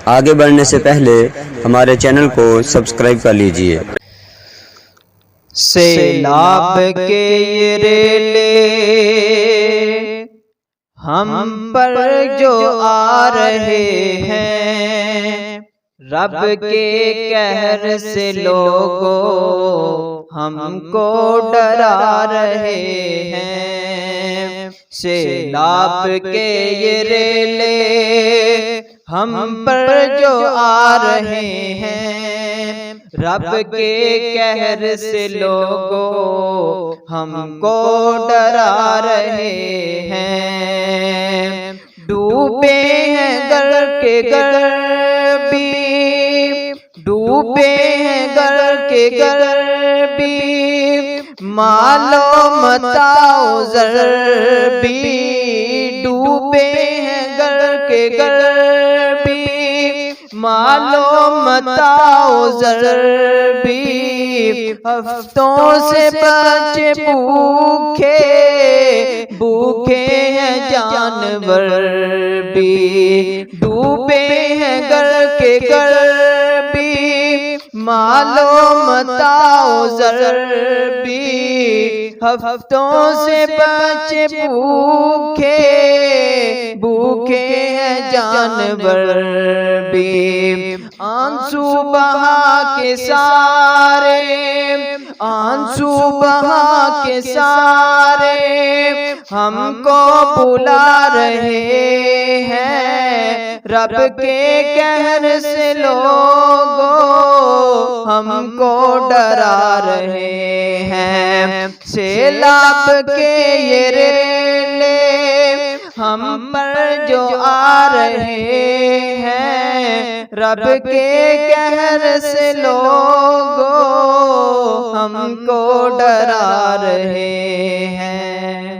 आगे बढ़ने से पहले हमारे चैनल को सब्सक्राइब कर लीजिए। सैलाब के ये रेले हम पर जो आ रहे हैं, रब के कहर से लोगों हमको डरा रहे हैं। सैलाब के ये रेले हम पर जो आ रहे हैं, रब के कहर से लोगों हमको डरा रहे हैं। डूबे हैं गर के गर भी, डूबे हैं गर के गर भी, मालो मताओ ज़र भी। डूबे हैं गर के गर भी, मालो मताओ ज़र भी। हफ्तों से बचे भूखे, भूखे हैं जानवर भी। डूबे हैं गर के गर भी, मालो मताओ ज़र भी। हफ्तों से बचे भूखे, भूखे हैं जानवर भी। आंसू बहा के सारे, आंसू बहा के सारे हमको बुला रहे हैं। रब के कहर से लोगों हमको डरा रहे हैं। सैलाब के ये रेले हम पर जो आ रहे हैं, रब के कहर से लोगों हमको डरा रहे हैं।